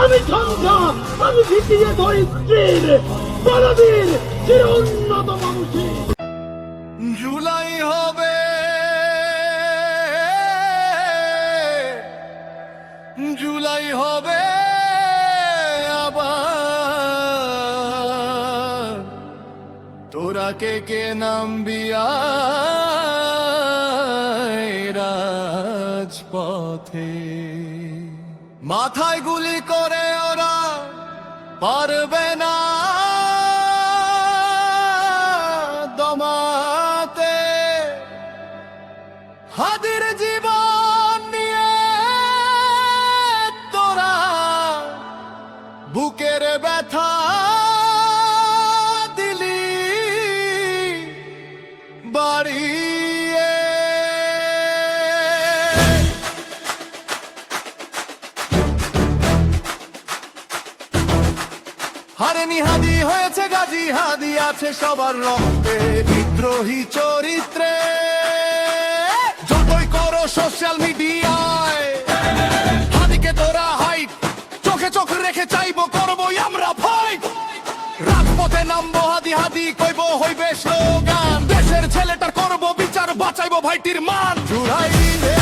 আমি ঝঞ্ঝা, আমি ভিটিয়ে ধরিত্রীর বলবীর চির উন্নত বংশী। জুলাই হবে, জুলাই হবে আবার, তোরা কে কে নামবি আয় রাজপথে। মাথায় গুলি করে ওরা পারবে না দমাতে, হাদির জীবন নিয়ে তোরা বুকের ব্যথা দিলি বাড়িয়ে। হারেনি হাদি হয়েছে গাজী, হাদি আছে সবার রক্তে, বিদ্রোহী চরিত্রে। যতই করো সোশ্যাল মিডিয়ায় হাদিকে তোরা হাইট, চোখে চোখ রেখে চাইবো করবোই আমরা ফাইট। রাজপথে নামবো হাদি হাদি কইব হইবে স্লোগান, দেশের ছেলেটার করবো বিচার, বাঁচাইবো ভাইটির মান। জুলাই রে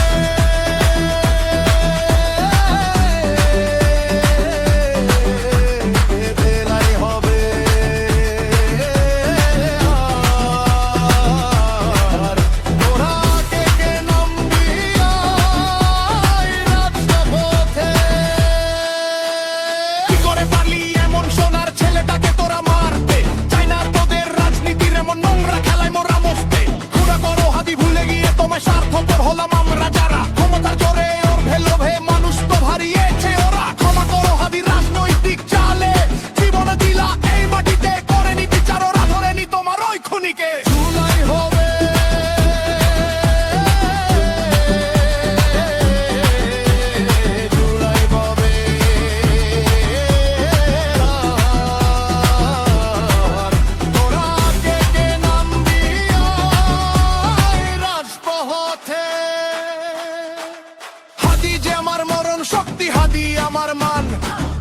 শক্তি, হাদি আমার মান,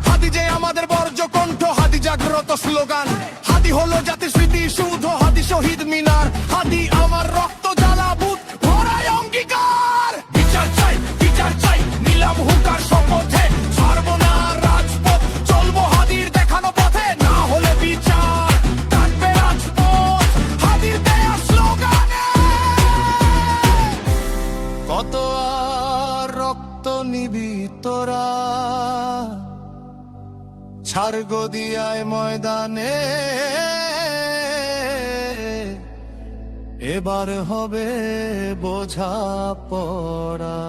হাদি যে আমাদের বর্জ্য কণ্ঠ, হাদি জাগ্রত স্লোগান। হাদি হলো জাতির স্মৃতি শুদ্ধ, হাদি শহীদ মিনার, হাদি আমার রক্ত জ্বালা বুক ভরায় অঙ্গীকার। বিচার চাই, বিচার চাই, নিলাম হুকার শপথে, ছাড়বো না রাজপথ, চলবো হাদির দেখানো পথে। না হলে বিচার কাটবে রাজপথ হাদির দেয়া স্লোগানে। কত আর রক্ত নিবি তোরা, ছাড় গদিয়ায় ময়দানে, এবার হবে বোঝা পড়া।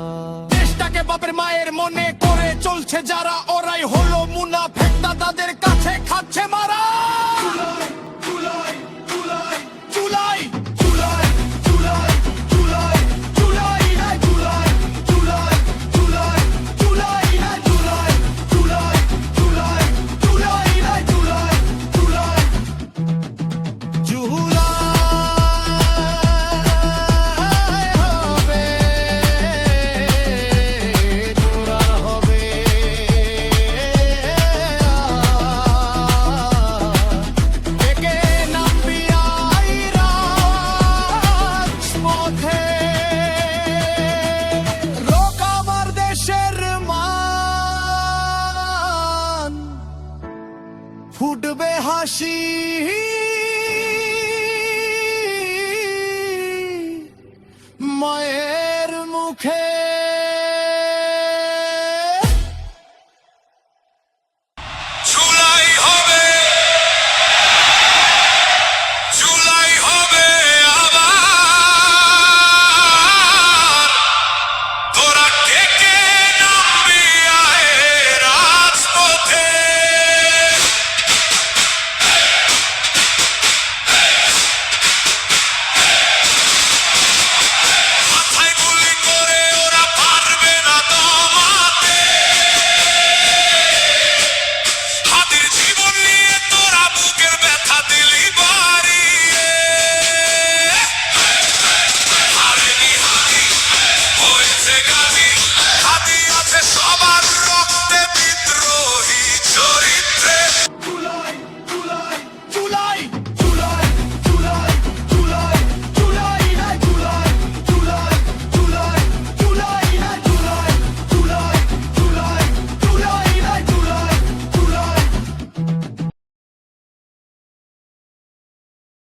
দেশটাকে বাপের মায়ের মনে করে চলছে যারা, ওরাই হলো মুনাফেক, দাদাদের কাছে খাচ্ছে মারা। ফুটবে হাসি